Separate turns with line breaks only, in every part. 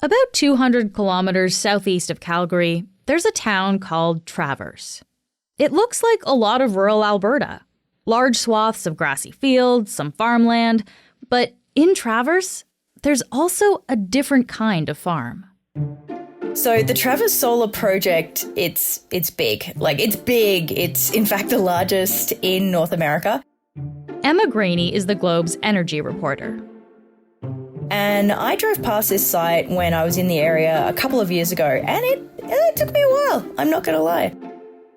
About 200 kilometers southeast of Calgary, there's a town called Traverse. It looks like a lot of rural Alberta. Large swaths of grassy fields, some farmland. But in Traverse, there's also a different kind of farm.
So the Traverse Solar Project, it's big. It's big. It's, in fact, the largest in North America.
Emma Graney is the Globe's energy reporter.
And I drove past this site when I was in the area a couple of years ago, and it took me a while, I'm not going to lie.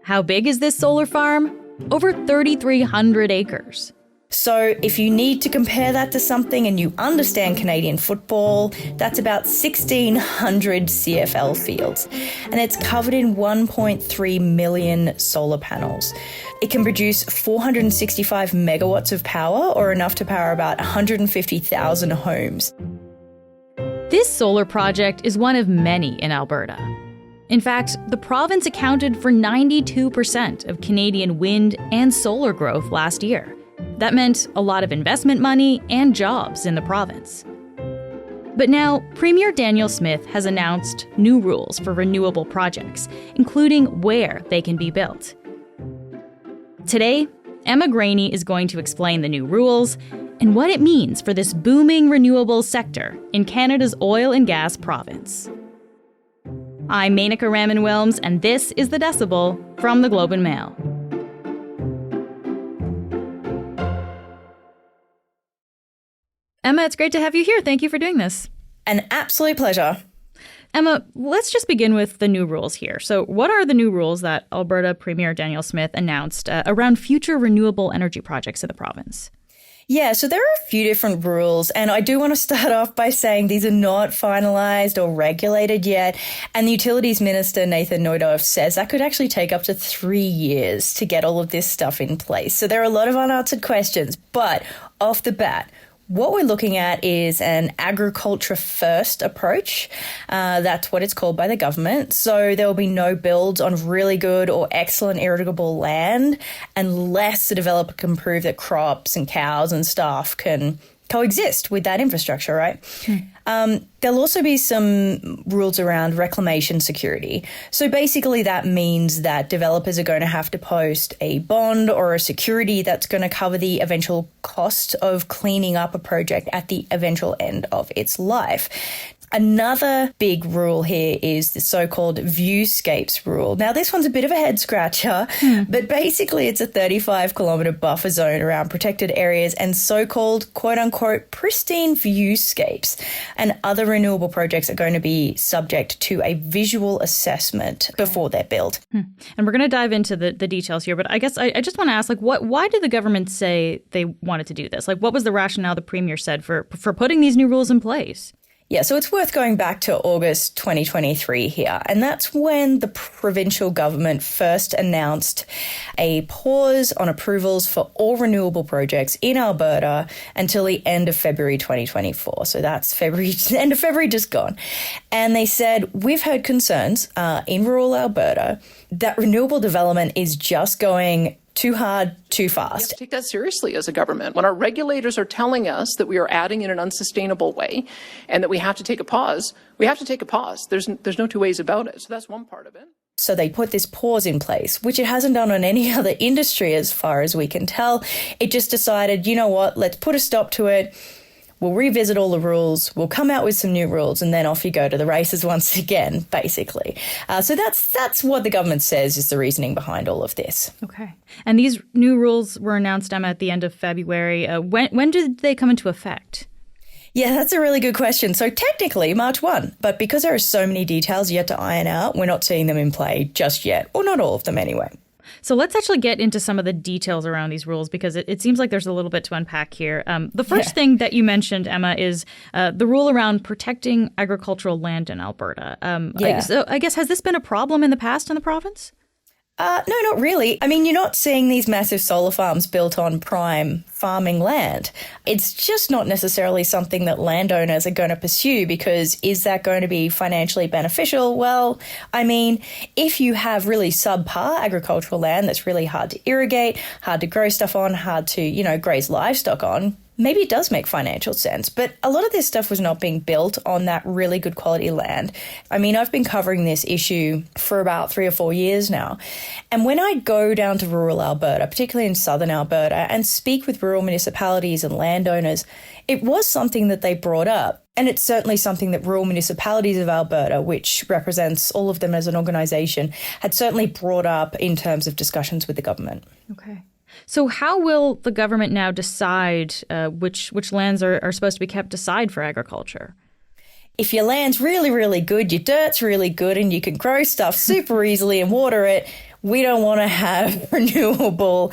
How big is this solar farm? Over 3,300 acres.
So if you need to compare that to something and you understand Canadian football, that's about 1,600 CFL fields. And it's covered in 1.3 million solar panels. It can produce 465 megawatts of power, or enough to power about 150,000 homes.
This solar project is one of many in Alberta. In fact, the province accounted for 92% of Canadian wind and solar growth last year. That meant a lot of investment money and jobs in the province. But now, Premier Danielle Smith has announced new rules for renewable projects, including where they can be built. Today, Emma Graney is going to explain the new rules and what it means for this booming renewables sector in Canada's oil and gas province. I'm Menaka Raman-Wilms, and this is The Decibel from the Globe and Mail. Emma, it's great to have you here. Thank you for doing this.
An absolute pleasure.
Emma, let's just begin with the new rules here. So what are the new rules that Alberta Premier Danielle Smith announced around future renewable energy projects in the province?
Yeah, so there are a few different rules, and I do want to start off by saying these are not finalised or regulated yet, and the Utilities Minister, Nathan Neudorf, says that could actually take up to 3 years to get all of this stuff in place. So there are a lot of unanswered questions, but off the bat, what we're looking at is an agriculture-first approach. That's what it's called by the government. So there will be no builds on really good or excellent irrigable land unless the developer can prove that crops and cows and stuff can coexist with that infrastructure, right? There'll also be some rules around reclamation security. So basically that means that developers are going to have to post a bond or a security that's going to cover the eventual cost of cleaning up a project at the eventual end of its life. Another big rule here is the so-called viewscapes rule. Now, this one's a bit of a head scratcher, but basically it's a 35-kilometre buffer zone around protected areas and so-called quote-unquote pristine viewscapes. And other renewable projects are going to be subject to a visual assessment before they're built.
And we're going to dive into the details here, but I guess I just want to ask, why did the government say they wanted to do this? What was the rationale the Premier said for putting these new rules in place?
Yeah, so it's worth going back to August 2023 here, and that's when the provincial government first announced a pause on approvals for all renewable projects in Alberta until the end of February 2024. So that's end of February just gone. And they said, we've heard concerns in rural Alberta that renewable development is just going too hard, too fast.
We have to take that seriously as a government. When our regulators are telling us that we are adding in an unsustainable way and that we have to take a pause, we have to take a pause. There's no two ways about it. So that's one part of it.
So they put this pause in place, which it hasn't done on any other industry as far as we can tell. It just decided, you know what, let's put a stop to it. We'll revisit all the rules, we'll come out with some new rules, and then off you go to the races once again, basically. So that's what the government says is the reasoning behind all of this.
Okay. And these new rules were announced, Emma, at the end of February. When did they come into effect?
Yeah, that's a really good question. So technically, March 1. But because there are so many details yet to iron out, we're not seeing them in play just yet. Or not all of them anyway.
So let's actually get into some of the details around these rules because it seems like there's a little bit to unpack here. The first thing that you mentioned, Emma, is the rule around protecting agricultural land in Alberta. So I guess, has this been a problem in the past in the province?
No, not really. I mean, you're not seeing these massive solar farms built on prime farming land. It's just not necessarily something that landowners are going to pursue because is that going to be financially beneficial? Well, I mean, if you have really subpar agricultural land that's really hard to irrigate, hard to grow stuff on, hard to, graze livestock on, maybe it does make financial sense. But a lot of this stuff was not being built on that really good quality land. I mean, I've been covering this issue for about 3 or 4 years now. And when I go down to rural Alberta, particularly in southern Alberta, and speak with rural municipalities and landowners, it was something that they brought up. And it's certainly something that rural municipalities of Alberta, which represents all of them as an organisation, had certainly brought up in terms of discussions with the government.
Okay. So how will the government now decide which lands are supposed to be kept aside for agriculture?
If your land's really, really good, your dirt's really good, and you can grow stuff super easily and water it, we don't want to have renewable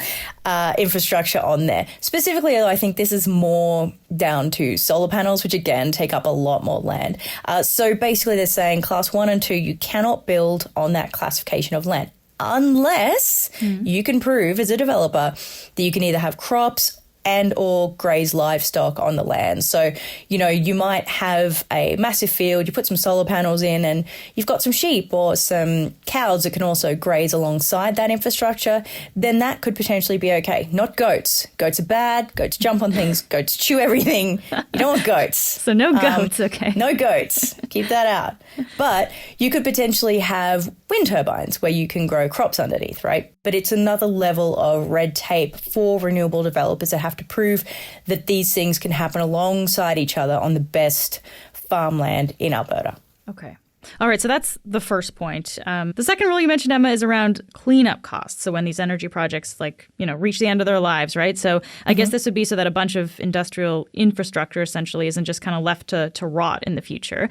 infrastructure on there. Specifically, I think this is more down to solar panels, which again take up a lot more land. So basically they're saying class 1 and 2, you cannot build on that classification of land unless you can prove as a developer that you can either have crops and or graze livestock on the land. So, you know, you might have a massive field, you put some solar panels in and you've got some sheep or some cows that can also graze alongside that infrastructure, then that could potentially be okay. Not goats. Goats are bad. Goats jump on things. Goats chew everything. You don't want goats.
So no goats, okay.
No goats. Keep that out. But you could potentially have wind turbines where you can grow crops underneath, right? But it's another level of red tape for renewable developers that have to prove that these things can happen alongside each other on the best farmland in Alberta.
Okay. All right, so that's the first point. The second rule you mentioned, Emma, is around cleanup costs. So when these energy projects, reach the end of their lives, right? So I guess this would be so that a bunch of industrial infrastructure essentially isn't just kind of left to rot in the future.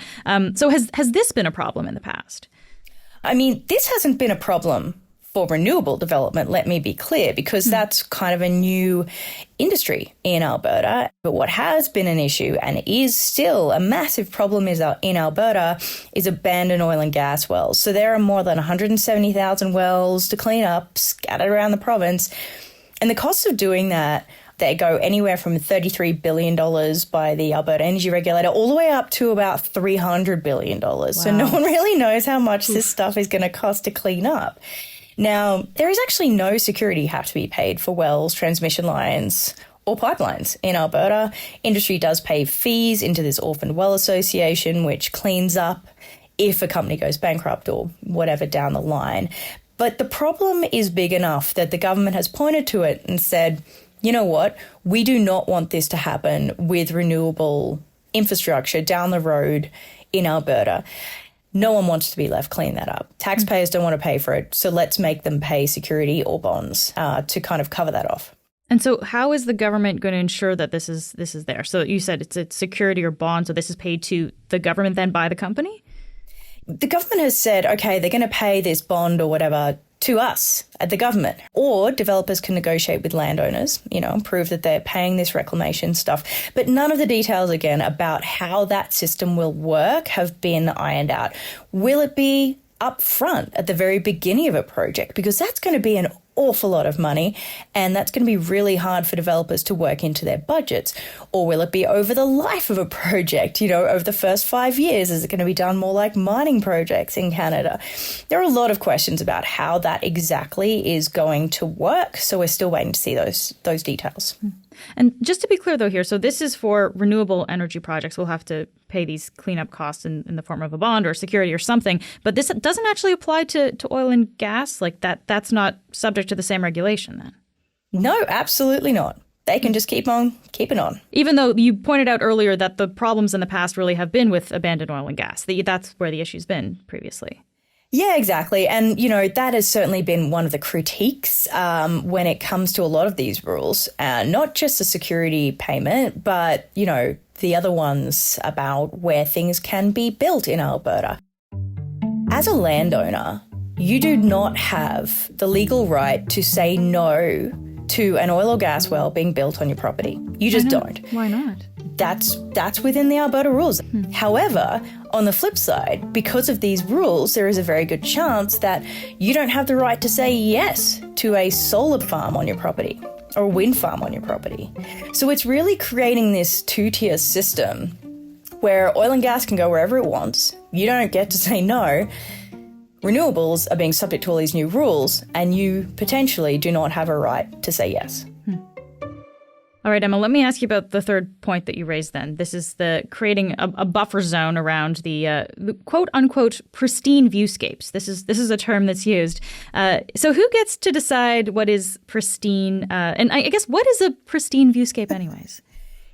So has this been a problem in the past?
I mean, this hasn't been a problem for renewable development, let me be clear, because that's kind of a new industry in Alberta. But what has been an issue and is still a massive problem in Alberta is abandoned oil and gas wells. So there are more than 170,000 wells to clean up scattered around the province. And the costs of doing that, they go anywhere from $33 billion by the Alberta Energy Regulator all the way up to about $300 billion. Wow. So no one really knows how much this stuff is going to cost to clean up. Now, there is actually no security have to be paid for wells, transmission lines, or pipelines in Alberta. Industry does pay fees into this Orphaned Well Association, which cleans up if a company goes bankrupt or whatever down the line. But the problem is big enough that the government has pointed to it and said, you know what, we do not want this to happen with renewable infrastructure down the road in Alberta. No one wants to be left clean that up. Taxpayers don't want to pay for it, so let's make them pay security or bonds to kind of cover that off.
And so how is the government going to ensure that this is there? So you said it's a security or bond, so this is paid to the government then by the company?
The government has said, okay, they're going to pay this bond or whatever to us at the government, or developers can negotiate with landowners, and prove that they're paying this reclamation stuff. But none of the details, again, about how that system will work have been ironed out. Will it be up front at the very beginning of a project? Because that's going to be an awful lot of money, and that's going to be really hard for developers to work into their budgets. Or will it be over the life of a project, over the first 5 years? Is it going to be done more like mining projects in Canada? There are a lot of questions about how that exactly is going to work, so we're still waiting to see those details.
And just to be clear, though, here, so this is for renewable energy projects. We'll have to pay these cleanup costs in the form of a bond or security or something. But this doesn't actually apply to oil and gas? Like that's not subject to the same regulation then?
No, absolutely not. They can just keep on keeping on.
Even though you pointed out earlier that the problems in the past really have been with abandoned oil and gas. That's where the issue's been previously.
Yeah, exactly. And, that has certainly been one of the critiques when it comes to a lot of these rules, not just the security payment, but, the other ones about where things can be built in Alberta. As a landowner, you do not have the legal right to say no to an oil or gas well being built on your property. You just don't.
Why not?
That's within the Alberta rules. However, on the flip side, because of these rules, there is a very good chance that you don't have the right to say yes to a solar farm on your property or a wind farm on your property. So it's really creating this two-tier system where oil and gas can go wherever it wants. You don't get to say no. Renewables are being subject to all these new rules, and you potentially do not have a right to say yes.
All right, Emma, let me ask you about the third point that you raised then. This is the creating a buffer zone around the quote unquote pristine viewscapes. This is a term that's used. So who gets to decide what is pristine? And I guess what is a pristine viewscape anyways?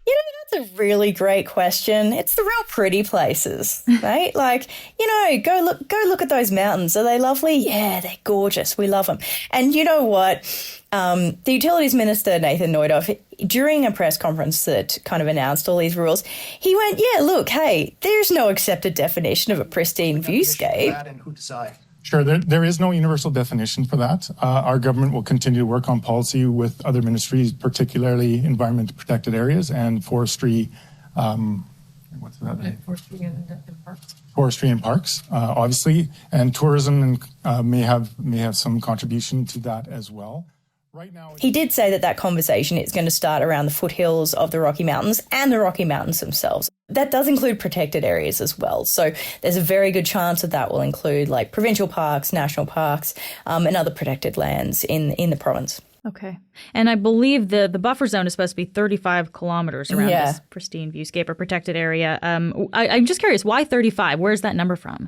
You know, that's a really great question. It's the real pretty places, right? Like, you know, go look at those mountains. Are they lovely? Yeah, they're gorgeous. We love them. And you know what? The Utilities Minister, Nathan Neudorf, during a press conference that kind of announced all these rules, he went, yeah, look, hey, there's no accepted definition of a pristine viewscape.
And who decides?
Sure, there is no universal definition for that. Our government will continue to work on policy with other ministries, particularly environment protected areas and forestry. What's that?
Forestry and parks.
Forestry and parks, obviously, and tourism may have some contribution to that as well. Right now,
he did say that conversation is going to start around the foothills of the Rocky Mountains and the Rocky Mountains themselves. That does include protected areas as well. So there's a very good chance that will include like provincial parks, national parks, and other protected lands in the province.
Okay. And I believe the buffer zone is supposed to be 35 kilometers around this pristine viewscape or protected area. I'm just curious, why 35? Where's that number from?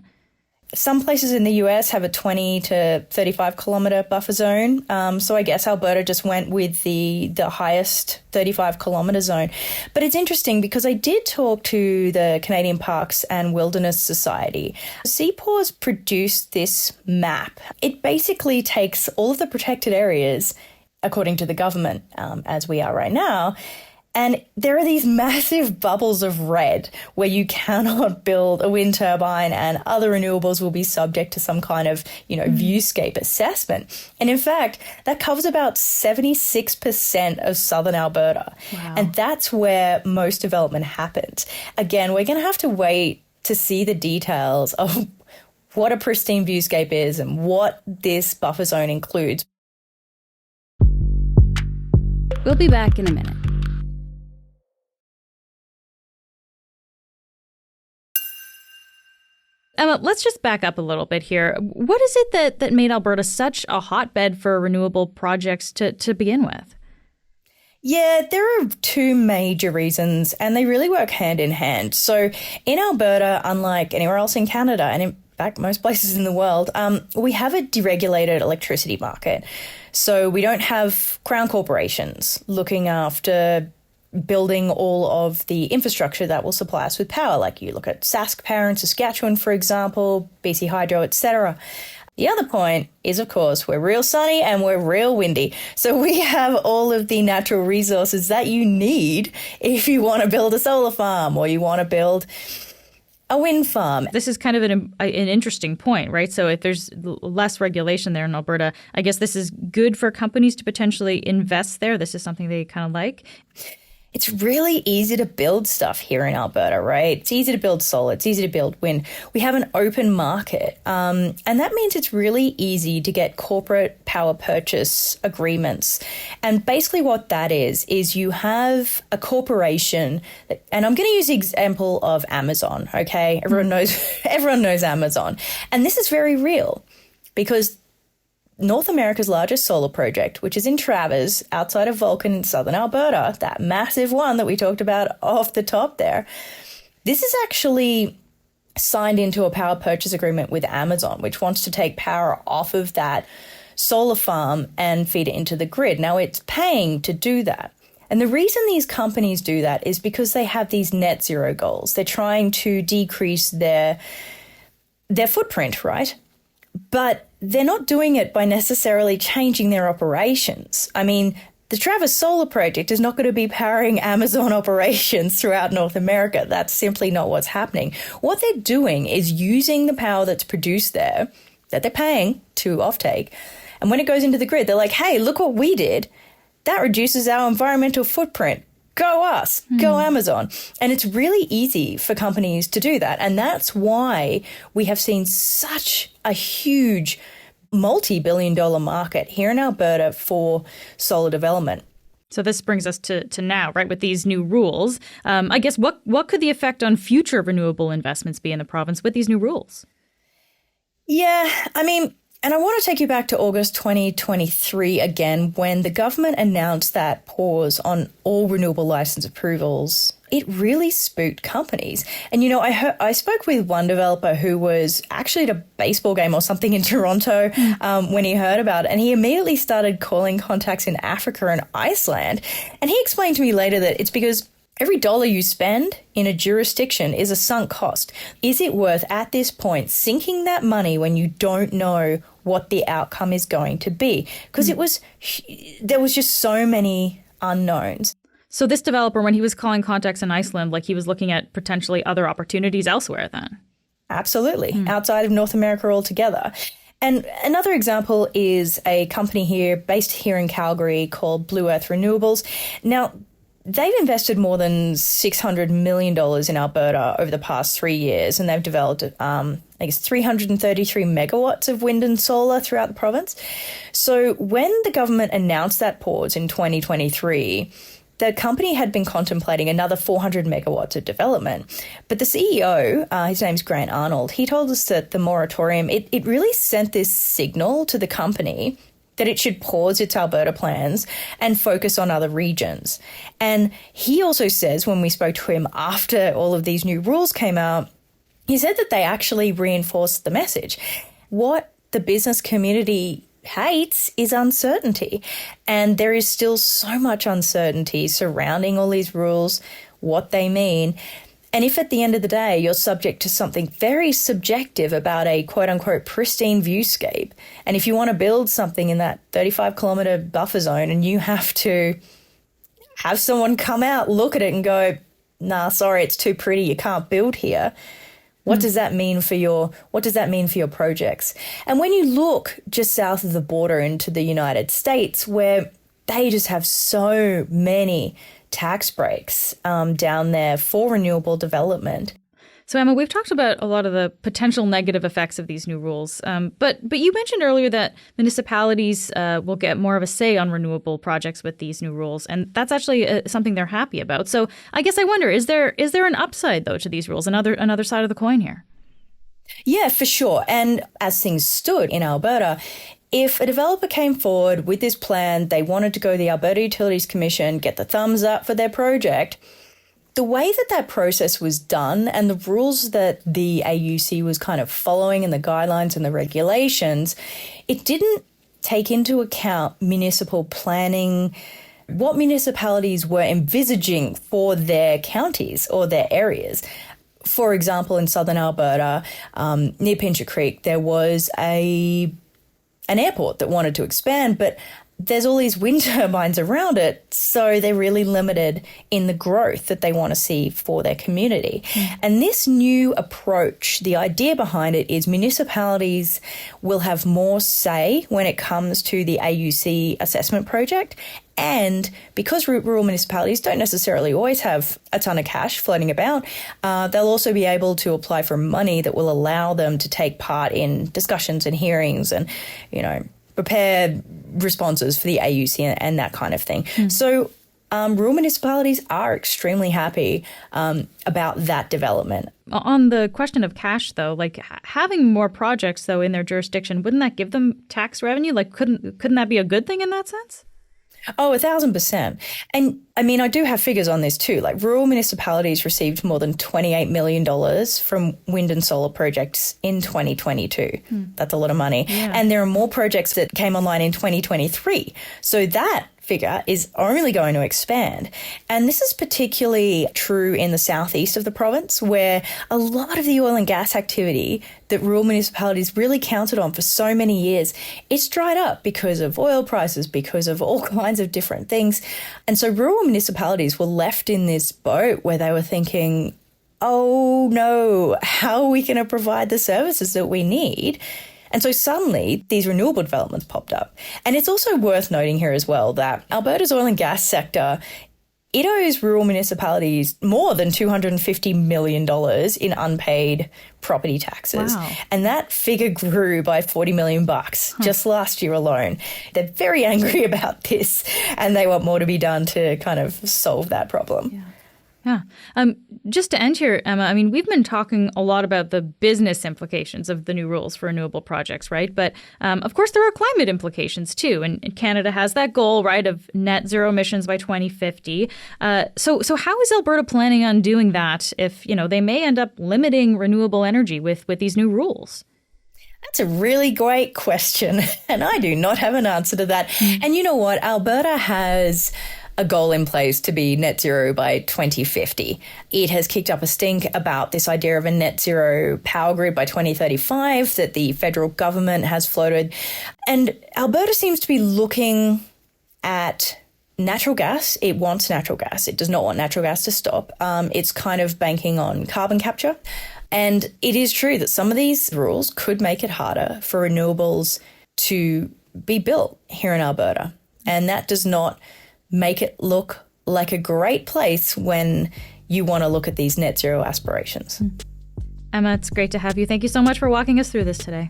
Some places in the US have a 20 to 35 kilometre buffer zone. So I guess Alberta just went with the highest 35 kilometre zone. But it's interesting because I did talk to the Canadian Parks and Wilderness Society. CPAW's produced this map. It basically takes all of the protected areas, according to the government, as we are right now, and there are these massive bubbles of red where you cannot build a wind turbine and other renewables will be subject to some kind of, viewscape assessment. And in fact, that covers about 76% of southern Alberta.
Wow.
And that's where most development happens. Again, we're going to have to wait to see the details of what a pristine viewscape is and what this buffer zone includes.
We'll be back in a minute.
Emma, let's just back up a little bit here. What is it that made Alberta such a hotbed for renewable projects to begin with?
Yeah, there are two major reasons, and they really work hand in hand. So in Alberta, unlike anywhere else in Canada, and in fact most places in the world, we have a deregulated electricity market. So we don't have crown corporations looking after building all of the infrastructure that will supply us with power, like you look at Sask Power in Saskatchewan, for example, BC Hydro, etc. The other point is, of course, we're real sunny and we're real windy. So we have all of the natural resources that you need if you want to build a solar farm or you want to build a wind farm.
This is kind of an interesting point, right? So if there's less regulation there in Alberta, I guess this is good for companies to potentially invest there. This is something they kind of like.
It's really easy to build stuff here in Alberta, right? It's easy to build solar. It's easy to build wind. We have an open market. And that means it's really easy to get corporate power purchase agreements. And basically what that is you have a corporation, and I'm going to use the example of Amazon, okay? Everyone knows Amazon. And this is very real because North America's largest solar project, which is in Travers, outside of Vulcan in southern Alberta, that massive one that we talked about off the top there, this is actually signed into a power purchase agreement with Amazon, which wants to take power off of that solar farm and feed it into the grid. Now, it's paying to do that. And the reason these companies do that is because they have these net zero goals. They're trying to decrease their footprint, right? But they're not doing it by necessarily changing their operations. I mean, the Travers Solar Project is not going to be powering Amazon operations throughout North America. That's simply not what's happening. What they're doing is using the power that's produced there, that they're paying to offtake, and when it goes into the grid, they're like, hey, look what we did. That reduces our environmental footprint. Go us, go Amazon. And it's really easy for companies to do that. And that's why we have seen such a huge multi-billion-dollar market here in Alberta for solar development.
So this brings us to now, right, with these new rules. I guess what could the effect on future renewable investments be in the province with these new rules?
Yeah, I mean, And I want to take you back to August 2023 again, when the government announced that pause on all renewable license approvals. It really spooked companies. And, I spoke with one developer who was actually at a baseball game or something in Toronto when he heard about it. And he immediately started calling contacts in Africa and Iceland. And he explained to me later that it's because every dollar you spend in a jurisdiction is a sunk cost. Is it worth, at this point, sinking that money when you don't know what the outcome is going to be? Because there was just so many unknowns.
So this developer, when he was calling contacts in Iceland, like he was looking at potentially other opportunities elsewhere then?
Absolutely. Outside of North America altogether. And another example is a company here based here in Calgary called Blue Earth Renewables. Now, they've invested more than $600 million in Alberta over the past 3 years, and they've developed, 333 megawatts of wind and solar throughout the province. So when the government announced that pause in 2023, the company had been contemplating another 400 megawatts of development. But the CEO, his name's Grant Arnold, he told us that the moratorium, it really sent this signal to the company that it should pause its Alberta plans and focus on other regions. And he also says, when we spoke to him after all of these new rules came out, he said that they actually reinforced the message. What the business community hates is uncertainty. And there is still so much uncertainty surrounding all these rules, what they mean. And if at the end of the day you're subject to something very subjective about a quote-unquote pristine viewscape, and if you want to build something in that 35-kilometre buffer zone and you have to have someone come out, look at it and go, nah, sorry, it's too pretty, you can't build here, what does that mean for your projects? And when you look just south of the border into the United States, where they just have so many tax breaks down there for renewable development.
So, Emma, we've talked about a lot of the potential negative effects of these new rules. But you mentioned earlier that municipalities will get more of a say on renewable projects with these new rules. And that's actually something they're happy about. So I guess I wonder, is there an upside, though, to these rules? Another side of the coin here?
Yeah, for sure. And as things stood in Alberta, if a developer came forward with this plan, they wanted to go to the Alberta Utilities Commission, get the thumbs up for their project, the way that process was done and the rules that the AUC was kind of following and the guidelines and the regulations, it didn't take into account municipal planning, what municipalities were envisaging for their counties or their areas. For example, in southern Alberta, near Pincher Creek, there was an airport that wanted to expand, but there's all these wind turbines around it, so they're really limited in the growth that they want to see for their community. And this new approach, the idea behind it is municipalities will have more say when it comes to the AUC assessment project. And because rural municipalities don't necessarily always have a ton of cash floating about, they'll also be able to apply for money that will allow them to take part in discussions and hearings and, prepare responses for the AUC and that kind of thing. So rural municipalities are extremely happy about that development.
On the question of cash, though, like having more projects, though, in their jurisdiction, wouldn't that give them tax revenue? Like, couldn't that be a good thing in that sense?
Oh, 1,000%. And I mean, I do have figures on this too. Like rural municipalities received more than $28 million from wind and solar projects in 2022. That's a lot of money. Yeah. And there are more projects that came online in 2023. So that figure is only going to expand. And this is particularly true in the southeast of the province, where a lot of the oil and gas activity that rural municipalities really counted on for so many years, it's dried up because of oil prices, because of all kinds of different things. And so rural municipalities were left in this boat where they were thinking, oh no, how are we going to provide the services that we need? And so suddenly these renewable developments popped up. And it's also worth noting here as well that Alberta's oil and gas sector, it owes rural municipalities more than $250 million in unpaid property taxes.
Wow.
And that figure grew by $40 million just last year alone. They're very angry about this and they want more to be done to kind of solve that problem.
Yeah. Yeah. Just to end here, Emma, I mean, we've been talking a lot about the business implications of the new rules for renewable projects, right? But of course, there are climate implications too. And Canada has that goal, right, of net zero emissions by 2050. So how is Alberta planning on doing that if, they may end up limiting renewable energy with these new rules?
That's a really great question, and I do not have an answer to that. And you know what? Alberta has a goal in place to be net zero by 2050. It has kicked up a stink about this idea of a net zero power grid by 2035 that the federal government has floated. And Alberta seems to be looking at natural gas. It wants natural gas. It does not want natural gas to stop. It's kind of banking on carbon capture. And it is true that some of these rules could make it harder for renewables to be built here in Alberta. And that does not make it look like a great place when you want to look at these net zero aspirations.
Emma, it's great to have you. Thank you so much for walking us through this today.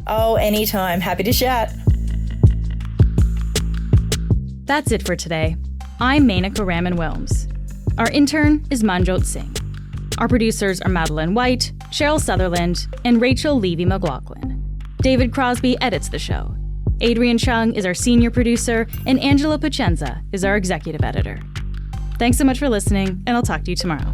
Oh, anytime. Happy to chat.
That's it for today. I'm Menaka Raman-Wilms. Our intern is Manjot Singh. Our producers are Madeline White, Cheryl Sutherland, and Rachel Levy-McLaughlin. David Crosby edits the show. Adrian Chung is our senior producer, and Angela Pacenza is our executive editor. Thanks so much for listening, and I'll talk to you tomorrow.